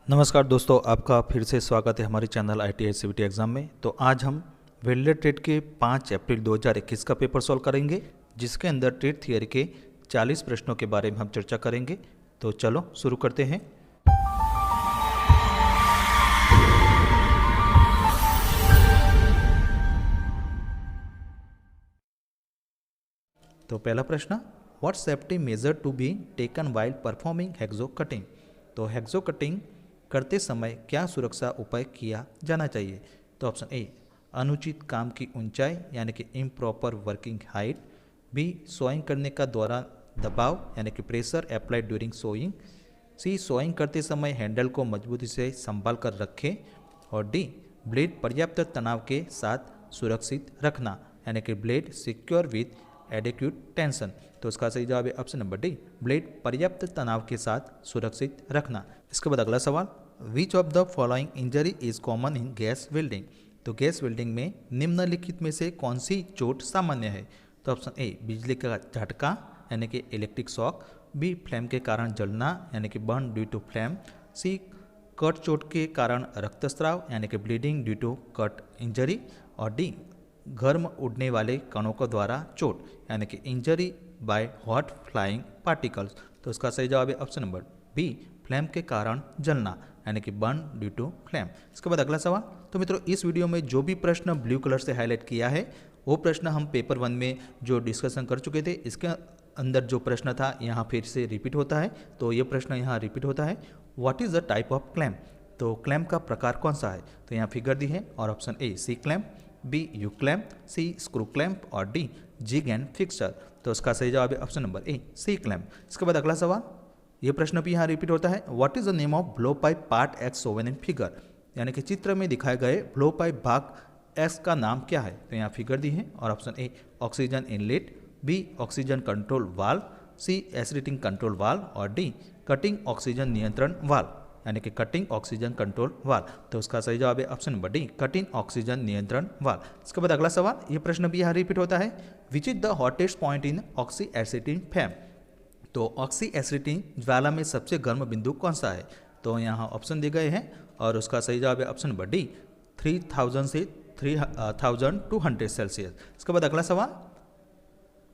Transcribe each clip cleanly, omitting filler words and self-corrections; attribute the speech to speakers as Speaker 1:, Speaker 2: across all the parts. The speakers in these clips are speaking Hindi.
Speaker 1: नमस्कार दोस्तों, आपका फिर से स्वागत है हमारे चैनल ITI CVT एग्ज़ाम में। तो आज हम वेल्डेड ट्रेड के 5 अप्रैल 2021 का पेपर सॉल्व करेंगे, जिसके अंदर ट्रेड थियरी के 40 प्रश्नों के बारे में हम चर्चा करेंगे। तो चलो शुरू करते हैं। तो पहला प्रश्न, what safety measure to be taken while performing hacksaw cutting. तो हेक्सो कटिंग करते समय क्या सुरक्षा उपाय किया जाना चाहिए। तो ऑप्शन ए, अनुचित काम की ऊंचाई यानी कि improper working height. B, sawing करने का दौरान दबाव यानी कि pressure applied during sawing. C, sawing करते समय हैंडल को मजबूती से संभाल कर रखें। और डी, ब्लेड पर्याप्त तनाव के साथ सुरक्षित रखना यानी कि blade secure with adequate tension. तो इसका सही जवाब है ऑप्शन नंबर डी, ब्लेड पर्याप्त तनाव के साथ सुरक्षित रखना। इसके बाद अगला सवाल, which of the following injury is common in gas welding. तो गैस वेल्डिंग में निम्नलिखित में से कौन सी चोट सामान्य है। तो ऑप्शन ए, बिजली का झटका यानी कि इलेक्ट्रिक शॉक। बी, फ्लेम के कारण जलना यानी कि burn due to flame. C, cut चोट के कारण रक्तस्राव यानी कि bleeding due to cut injury. और डी, गर्म उड़ने वाले कणों के द्वारा चोट यानी कि injury by hot flying particles. तो इसका सही जवाब है ऑप्शन नंबर बी, फ्लेम के कारण जलना यानी कि बर्न ड्यू टू फ्लेम। इसके बाद अगला सवाल, तो मित्रों इस वीडियो में जो भी प्रश्न ब्लू कलर से हाईलाइट किया है वो प्रश्न हम पेपर 1 में जो डिस्कशन कर चुके थे, इसके अंदर जो प्रश्न था यहाँ फिर से रिपीट होता है। तो ये प्रश्न यहाँ रिपीट होता है, what is the type of clamp. तो क्लैम्प का प्रकार कौन सा है। तो यहाँ फिगर दी है और option A C clamp, B U clamp, C screw clamp और डी जिग एंड फिक्सचर। तो इसका सही जवाब है option number A C clamp. इसके बाद अगला सवाल, ये प्रश्न भी यहाँ रिपीट होता है, what is the name of blow pipe part x Sovan in figure. यानी कि चित्र में दिखाए गए ब्लो पाइप भाग एक्स का नाम क्या है। तो यहाँ फिगर दी है और option A oxygen inlet, B oxygen control valve, C acetylene control valve और डी कटिंग ऑक्सीजन नियंत्रण वाल्व यानी कि कटिंग ऑक्सीजन कंट्रोल वाल्व। तो उसका सही जवाब है option number D cutting oxygen नियंत्रण वाल्व। इसके बाद अगला सवाल, ये प्रश्न भी यहाँ रिपीट होता है, which is the hottest point in oxy acetylene flame. तो ऑक्सी एसिटिन ज्वाला में सबसे गर्म बिंदु कौन सा है। तो यहाँ ऑप्शन दिए गए हैं और उसका सही जवाब है ऑप्शन नंबर डी 3000 से 3200 सेल्सियस। इसके बाद अगला सवाल,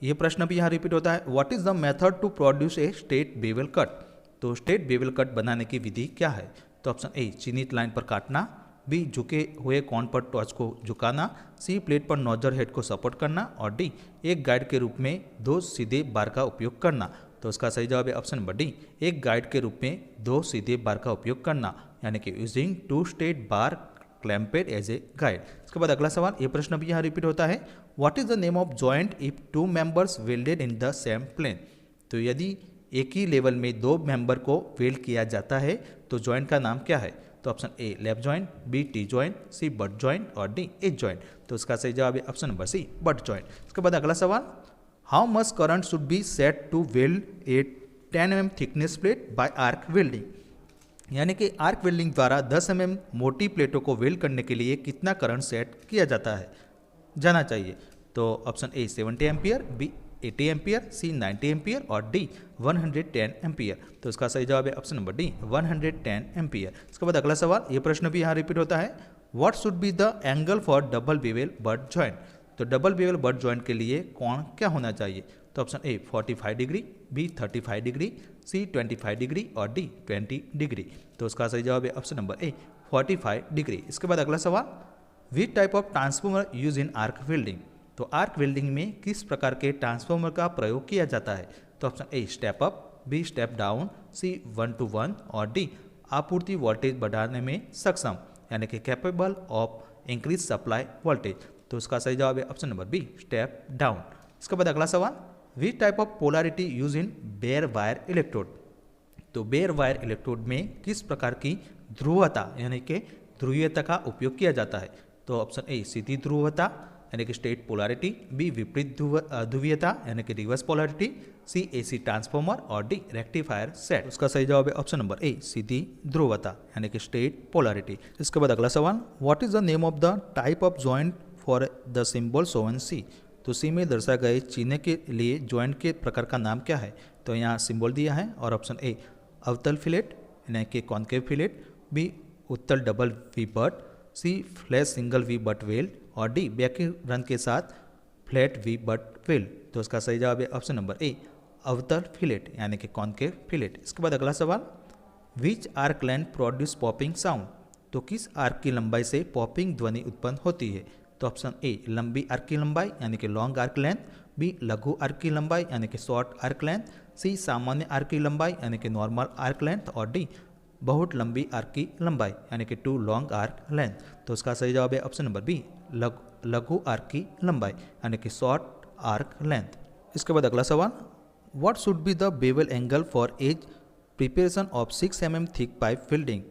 Speaker 1: ये प्रश्न भी यहाँ रिपीट होता है, what is the method to produce a straight bevel cut. तो स्ट्रेट बेवल कट बनाने की विधि क्या है। तो ऑप्शन ए चिन्हित लाइन पर काटना, बी झुके हुए कोण पर टॉर्च को झुकाना, सी प्लेट पर नोजल हेड को सपोर्ट करना और डी एक गाइड के रूप में 2 सीधे बार का उपयोग करना। तो उसका सही जवाब है ऑप्शन नंबर डी, एक गाइड के रूप में 2 सीधे बार का उपयोग करना यानी कि using 2 straight bar clamped as a guide. इसके बाद अगला सवाल, ये प्रश्न भी यहाँ रिपीट होता है, what is the name of joint if 2 members welded in the same plane. तो यदि एक ही लेवल में 2 मेंबर को वेल्ड किया जाता है तो जॉइंट का नाम क्या है। तो option A lap joint, B T joint, C butt joint और डी एज जॉइंट। तो इसका सही जवाब है option number C butt joint. इसके बाद अगला सवाल, how much current should be set to weld a 10 mm thickness plate by arc welding. यानी कि आर्क वेल्डिंग द्वारा 10 mm मोटी प्लेटों को वेल्ड करने के लिए कितना करंट सेट किया जाना चाहिए। तो option A 70 ampere, B 80 ampere, C 90 ampere और डी 110 एम्पियर। तो इसका सही जवाब है ऑप्शन नंबर डी 110 एम्पियर। इसके बाद अगला सवाल, ये प्रश्न भी यहाँ रिपीट होता है, what should be the angle for double bevel butt joint. तो डबल बेवल बट जॉइंट के लिए कोण क्या होना चाहिए। तो option A 45 degree, B 35 degree, C 25 degree और डी 20 डिग्री। तो उसका सही जवाब है ऑप्शन नंबर ए 45 डिग्री। इसके बाद अगला सवाल, which type of transformer use in arc welding. तो आर्क वेल्डिंग में किस प्रकार के ट्रांसफॉर्मर का प्रयोग किया जाता है। तो option A step up, B step down, C 1 to 1 और डी आपूर्ति वोल्टेज बढ़ाने में सक्षम यानी कि capable of increase supply voltage. तो उसका सही जवाब है option number B step down. इसके बाद अगला सवाल, which type of polarity use in bare wire electrode. तो बेयर वायर इलेक्ट्रोड में किस प्रकार की ध्रुवता यानी कि ध्रुवीयता का उपयोग किया जाता है। तो ऑप्शन ए सीधी ध्रुवता यानी कि स्टेट पोलैरिटी, बी विपरीत ध्रुवीयता यानी कि रिवर्स पोलैरिटी, सी एसी ट्रांसफॉर्मर और डी रेक्टिफायर सेट। उसका सही जवाब है ऑप्शन नंबर ए सीधी ध्रुवता यानी कि स्टेट पोलैरिटी। इसके बाद अगला सवाल, what is the name of the type of joint for the symbol shown C. तो सी में दर्शाए गए चिन्ह के लिए जॉइंट के प्रकार का नाम क्या है। तो यहाँ सिंबल दिया है और ऑप्शन ए अवतल फिलेट यानी कि कॉन्केव फिलेट बी उत्तल double V butt, C flash single V butt weld और डी बैकी रन के साथ फ्लैट वी बट वेल्ड। तो इसका सही जवाब है ऑप्शन नंबर ए अवतल फिलेट यानी कि कॉनकेव फिलेट। इसके बाद अगला सवाल, which arc length produce popping sound. तो किस आर्क की लंबाई से पॉपिंग ध्वनि उत्पन्न होती है। तो ऑप्शन ए लंबी आर्क की लंबाई यानी कि लॉन्ग आर्क लेंथ, बी लघु आर्क की लंबाई यानी कि शॉर्ट आर्क लेंथ, सी सामान्य आर्क की लंबाई यानी कि नॉर्मल आर्क लेंथ और डी बहुत लंबी आर्क की लंबाई यानी कि टू लॉन्ग आर्क लेंथ। तो इसका सही जवाब है ऑप्शन नंबर बी लघु आर्क की लंबाई यानी कि शॉर्ट आर्क लेंथ। इसके बाद अगला सवाल, what should be the bevel angle for edge preparation of 6 mm thick pipe welding.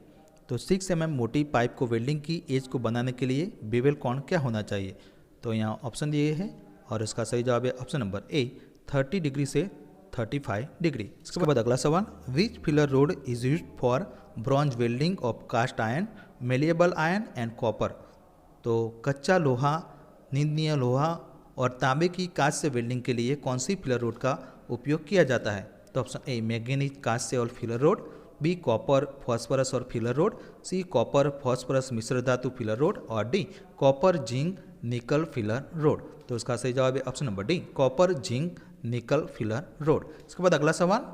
Speaker 1: तो 6 mm मोटी पाइप को वेल्डिंग की एज को बनाने के लिए बेवल कोण क्या होना चाहिए। तो यहाँ ऑप्शन दिए है और इसका सही जवाब है ऑप्शन नंबर ए 30 डिग्री से 35 डिग्री। इसके बाद अगला सवाल, which filler rod is used for bronze welding of cast iron, malleable iron and copper. तो कच्चा लोहा, निंदनीय लोहा और तांबे की कांच से वेल्डिंग के लिए कौन सी फिलर रोड का उपयोग किया जाता है। तो ऑप्शन ए मैंगनीज कांच से और filler rod, B copper phosphorus और filler rod, C copper phosphorus मिश्र धातु फिलर रोड और D copper zinc nickel filler rod. तो इसका सही जवाब है option number D copper zinc nickel filler rod. इसके बाद अगला सवाल,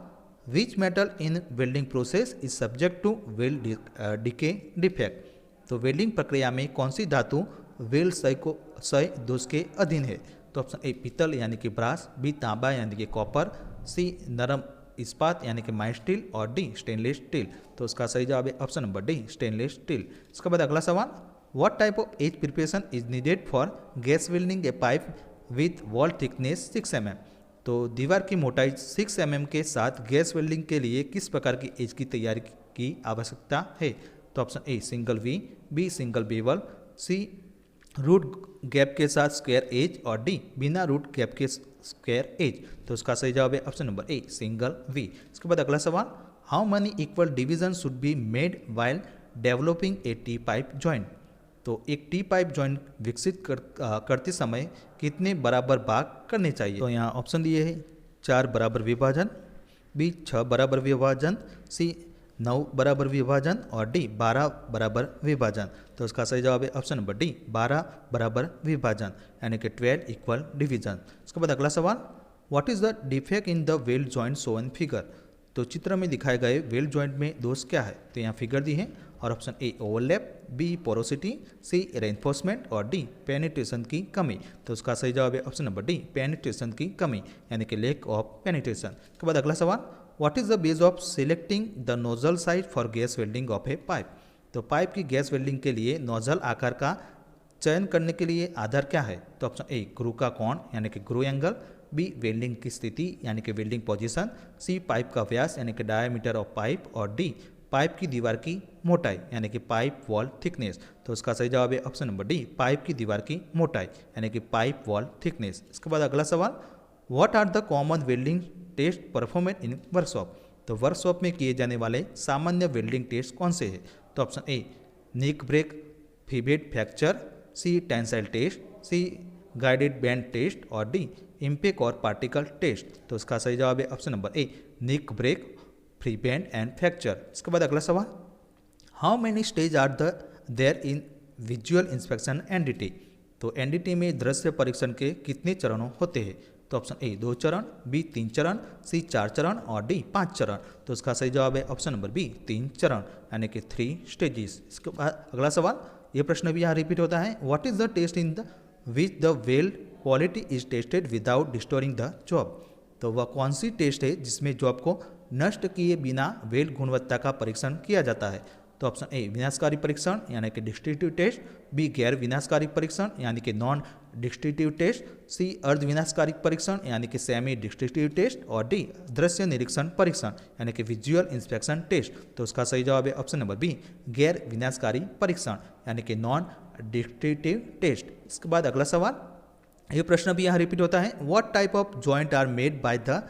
Speaker 1: which metal in welding process is subject to weld decay defect. तो वेल्डिंग प्रक्रिया में कौन सी धातु वेल्ड क्षय दोष के अधीन है। तो ऑप्शन ए पीतल यानी कि ब्रास, बी तांबा यानी कि कॉपर, सी नरम इस्पात यानी कि माइल्ड स्टील और डी स्टेनलेस स्टील। तो उसका सही जवाब है option number D stainless steel. इसके बाद अगला सवाल, what type of edge preparation is needed for gas welding a pipe with wall thickness 6 mm। तो दीवार की मोटाई 6 mm के साथ गैस वेल्डिंग के लिए किस प्रकार की एज की तैयारी की आवश्यकता है। तो option A single V, B single bevel, C root gap के साथ स्क्वायर एज और डी बिना रूट गैप के स्क्वायर एज। तो उसका सही जवाब है option number A single V. इसके बाद अगला सवाल, how many equal division should be made while developing a T pipe joint. तो एक टी पाइप जॉइंट विकसित करते समय कितने बराबर भाग करने चाहिए। तो यहाँ ऑप्शन दिए है 4 बराबर विभाजन, बी 6 बराबर विभाजन, सी 9 बराबर विभाजन और डी 12 बराबर विभाजन। तो इसका सही जवाब है ऑप्शन नंबर डी 12 बराबर विभाजन यानी कि 12 इक्वल डिवीजन। इसके बाद अगला सवाल, what is the defect in the weld joint show in figure. तो चित्र में दिखाए गए वेल्ड जॉइंट में दोष क्या है। तो यहाँ फिगर दी है और option A overlap, B porosity, C reinforcement और डी पेनिट्रेशन की कमी। तो उसका सही जवाब है ऑप्शन नंबर डी पेनिट्रेशन की कमी यानी कि लेक ऑफ पेनिट्रेशन। के बाद अगला सवाल, what is the base of selecting the nozzle size for gas welding of A pipe. तो पाइप की गैस वेल्डिंग के लिए नोजल आकार का चयन करने के लिए आधार क्या है। तो ऑप्शन ए ग्रू का कोण यानी कि ग्रू एंगल, बी वेल्डिंग की स्थिति यानी कि वेल्डिंग पोजीशन, सी पाइप का व्यास यानी कि डायमीटर ऑफ पाइप और डी पाइप की दीवार की मोटाई यानी कि पाइप वॉल थिकनेस। तो उसका सही जवाब है ऑप्शन नंबर डी पाइप की दीवार की मोटाई यानी कि पाइप वॉल थिकनेस। इसके बाद अगला सवाल, what are the common welding test performance in workshop. तो वर्कशॉप में किए जाने वाले सामान्य वेल्डिंग टेस्ट कौन से हैं। तो option A nick break fillet fracture, C tensile test, C guided bend test और डी इम्पैक्ट और पार्टिकल टेस्ट। तो इसका सही जवाब है option number A nick break free bend and fracture. इसके बाद अगला सवाल, how many stage are there in visual inspection NDT. तो एनडीटी में दृश्य परीक्षण के कितने चरणों होते हैं। तो ऑप्शन ए 2 चरण, बी 3 चरण, सी 4 चरण और डी 5 चरण। तो इसका सही जवाब है ऑप्शन नंबर बी 3 चरण यानी कि 3 स्टेजेस। इसके बाद अगला सवाल, ये प्रश्न भी यहाँ रिपीट होता है, what is the test in the which the weld quality is tested without distorting the job. तो वह कौन सी टेस्ट है जिसमें जॉब को नष्ट किए बिना वेल्ड गुणवत्ता का परीक्षण किया जाता है। तो ऑप्शन ए विनाशकारी परीक्षण यानी कि डिस्ट्रक्टिव टेस्ट, बी गैर विनाशकारी परीक्षण यानी कि नॉन डिस्ट्रक्टिव टेस्ट, सी अर्ध विनाशकारी परीक्षण यानी कि सेमी डिस्ट्रक्टिव टेस्ट और डी दृश्य निरीक्षण परीक्षण यानी कि विजुअल इंस्पेक्शन टेस्ट। तो उसका सही जवाब है ऑप्शन नंबर बी गैर विनाशकारी परीक्षण यानी कि नॉन डिस्ट्रक्टिव टेस्ट। इसके बाद अगला सवाल, ये प्रश्न भी यहाँ रिपीट होता है, what type of joint are made by the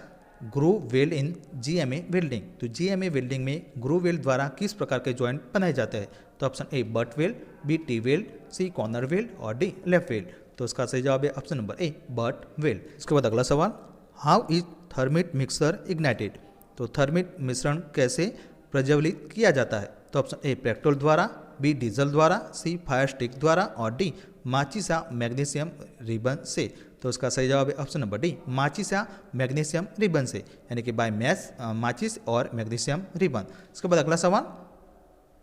Speaker 1: groove weld in GMA welding. तो जीएमए वेल्डिंग में ग्रूव वेल्ड द्वारा किस प्रकार के जॉइंट बनाए जाते हैं। तो option A butt weld, B T weld, C corner weld और डी लेफ्ट वेल्ड। तो इसका सही जवाब है option number A butt weld. इसके बाद अगला सवाल, how is thermit mixer ignited. तो थर्मिट मिश्रण कैसे प्रज्वलित किया जाता है। तो ऑप्शन ए पेट्रोल द्वारा, बी डीजल द्वारा, सी फायर स्टिक द्वारा और डी माचिस या मैग्नीशियम रिबन से। तो उसका सही जवाब है ऑप्शन नंबर डी, माचिस या मैग्नीशियम रिबन से, यानी कि बाय माचिस और मैग्नीशियम रिबन। इसके बाद अगला सवाल,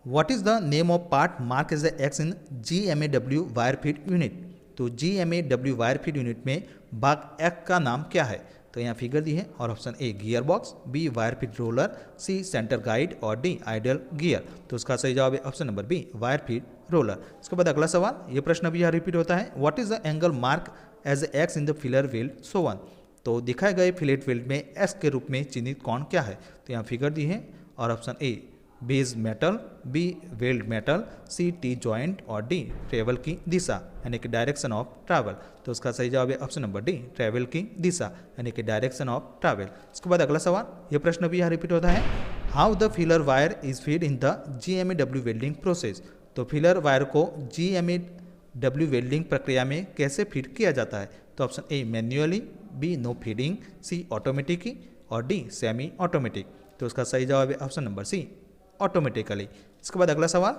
Speaker 1: what is the name of part mark as X in GMAW wire feed unit. तो GMAW वायर फीड यूनिट में भाग एक्स का नाम क्या है। तो यहाँ फिगर दी है और option A gear box, B wire feed roller, C centre guide और डी आइडल गियर। तो उसका सही जवाब है option number B wire feed roller. इसके बाद अगला सवाल, ये प्रश्न भी यहाँ रिपीट होता है, what is the angle mark as X in the filler weld shown. तो दिखाए गए फिलेट वेल्ड में एक्स के रूप में चिन्हित कोण क्या है। तो यहाँ फिगर दी है और option A base metal, B weld metal, C T joint और डी ट्रेवल की दिशा यानी कि डायरेक्शन ऑफ ट्रैवल। तो उसका सही जवाब है ऑप्शन नंबर डी ट्रैवल की दिशा यानी कि डायरेक्शन ऑफ ट्रैवल। इसके बाद अगला सवाल, यह प्रश्न भी यहाँ रिपीट होता है, how the filler wire is feed in the GMAW welding process. तो फिलर वायर को GMAW वेल्डिंग प्रक्रिया में कैसे फीड किया जाता है। तो option A manually, B no feeding, C automatically और डी सेमी ऑटोमेटिक। तो उसका सही जवाब है ऑप्शन नंबर सी ऑटोमेटिकली। इसके बाद अगला सवाल,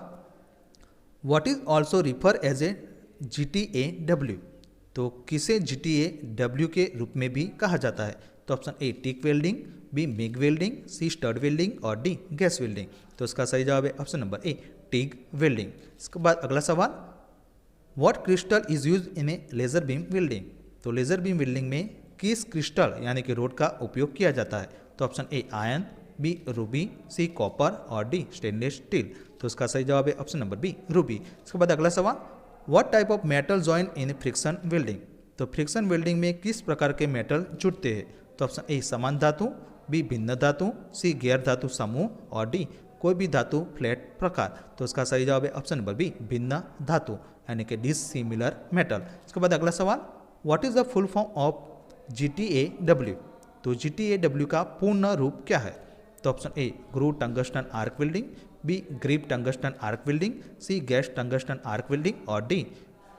Speaker 1: what is also refer as a GTAW। तो किसे GTAW के रूप में भी कहा जाता है। तो option A TIG welding, B MIG welding, C stud welding और डी गैस वेल्डिंग। तो उसका सही जवाब है option number A TIG welding. इसके बाद अगला सवाल, what crystal is use in a laser beam welding. तो लेजर बीम वेल्डिंग में किस क्रिस्टल यानी कि रोड का उपयोग किया जाता है। तो option A iron, B ruby, C copper और डी स्टेनलेस स्टील। तो उसका सही जवाब है ऑप्शन नंबर बी रूबी। इसके बाद अगला सवाल, what type of metal join in friction welding. तो फ्रिक्शन वेल्डिंग में किस प्रकार के मेटल जुड़ते हैं। तो ऑप्शन ए समान धातु, बी भिन्न धातु, सी गैर धातु समूह और डी कोई भी धातु फ्लैट प्रकार। तो उसका सही जवाब है ऑप्शन नंबर बी भिन्न धातु यानी कि डिसिमिलर मेटल। इसके बाद अगला सवाल, what is the full form of GTAW। तो GTAW का पूर्ण रूप क्या है। तो option A groove tungsten arc welding, B grip tungsten arc welding, C gas tungsten arc welding और D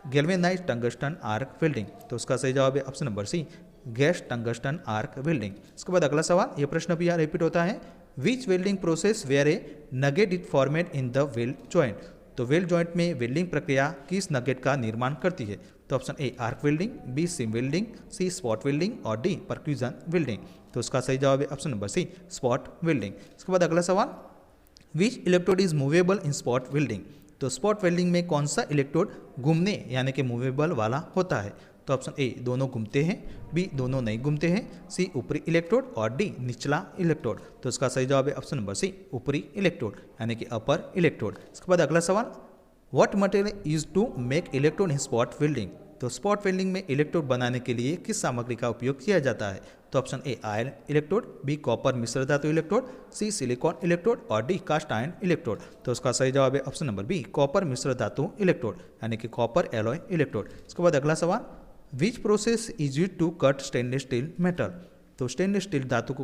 Speaker 1: galvanized tungsten arc welding. तो उसका सही जवाब है option number C gas tungsten arc welding. इसके बाद अगला सवाल, यह प्रश्न भी यहाँ रिपीट होता है, which welding process where a nugget is formed in the weld joint. तो वेल्ड जॉइंट में वेल्डिंग प्रक्रिया किस नगेट का निर्माण करती है। तो option A arc welding, B seam welding, C spot welding और डी परक्यूजन वेल्डिंग। तो उसका सही जवाब है option number C spot welding. इसके बाद अगला सवाल, which electrode is movable in spot welding. तो स्पॉट वेल्डिंग में कौन सा इलेक्ट्रोड घूमने यानी कि मूवेबल वाला होता है। तो ऑप्शन ए दोनों घूमते हैं, बी दोनों नहीं घूमते हैं, सी ऊपरी इलेक्ट्रोड और डी निचला इलेक्ट्रोड। तो इसका सही जवाब है ऑप्शन नंबर सी ऊपरी इलेक्ट्रोड यानी कि अपर इलेक्ट्रोड। इसके बाद अगला सवाल, what material is to make electrode in spot welding. तो स्पॉट वेल्डिंग में इलेक्ट्रोड बनाने के लिए किस सामग्री का उपयोग किया जाता है। तो option A iron electrode, B copper मिश्र धातु इलेक्ट्रोड, सी सिलिकॉन इलेक्ट्रोड और डी कास्ट आयरन इलेक्ट्रोड। तो उसका सही जवाब है ऑप्शन नंबर बी कॉपर मिश्र धातु इलेक्ट्रोड यानी कि कॉपर एलॉय इलेक्ट्रोड। इसके बाद अगला सवाल, which process is use to cut stainless steel metal. तो स्टेनलेस स्टील धातु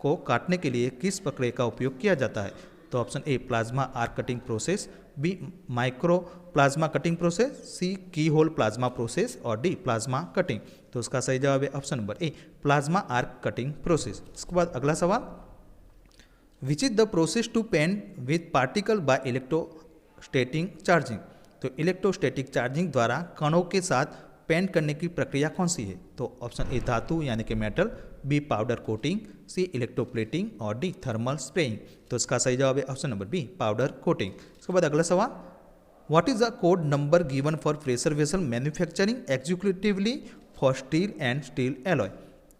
Speaker 1: को काटने के लिए किस प्रक्रिया का उपयोग किया जाता है। तो option A plasma arc cutting process, B micro plasma cutting process, C keyhole plasma process और डी प्लाज्मा कटिंग। तो उसका सही जवाब है option number A plasma arc cutting process. इसके बाद अगला सवाल, which is the process to paint with particle by electrostatic charging. तो इलेक्ट्रोस्टैटिक चार्जिंग द्वारा कणों के साथ पेंट करने की प्रक्रिया कौन सी है। तो ऑप्शन ए धातु यानी कि metal, B powder coating, C electroplating और डी थर्मल स्प्रेइंग। तो इसका सही जवाब है option number B powder coating. इसके बाद अगला सवाल, what is the code number given for pressure vessel manufacturing executively for steel and steel alloy.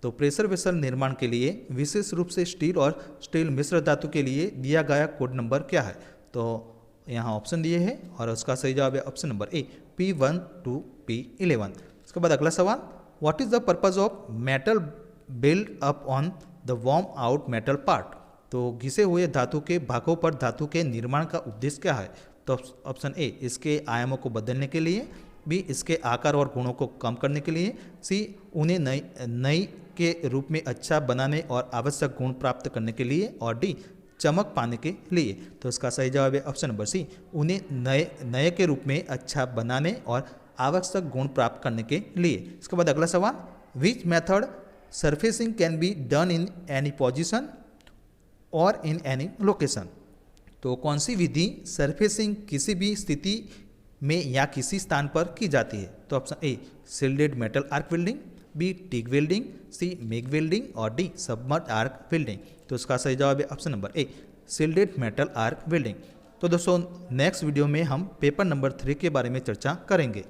Speaker 1: तो प्रेशर वेसल निर्माण के लिए विशेष रूप से स्टील और स्टील मिश्र धातु के लिए दिया गया कोड नंबर क्या है। तो यहाँ ऑप्शन दिए हैं और उसका सही जवाब है option number A P1 to P11। इसके बाद अगला सवाल, what is the purpose of metal build up on the warm out metal part. तो घिसे हुए धातु के भागों पर धातु के निर्माण का उद्देश्य क्या है। तो ऑप्शन ए इसके आयामों को बदलने के लिए, बी इसके आकार और गुणों को कम करने के लिए, सी उन्हें नई के रूप में अच्छा बनाने और आवश्यक गुण प्राप्त करने के लिए और डी चमक पाने के लिए। तो इसका सही जवाब है ऑप्शन नंबर सी उन्हें नए के रूप में अच्छा बनाने और आवश्यक गुण प्राप्त करने के लिए। इसके बाद अगला सवाल, which method surfacing can be done in any position और इन एनी लोकेशन। तो कौन सी विधि सरफेसिंग किसी भी स्थिति में या किसी स्थान पर की जाती है? तो option A shielded metal arc welding, B TIG welding, C MIG welding और डी सबमर्ज आर्क वेल्डिंग। तो इसका सही जवाब है option number A shielded metal arc welding. तो दोस्तों नेक्स्ट वीडियो में हम पेपर नंबर 3 के बारे में चर्चा करेंगे।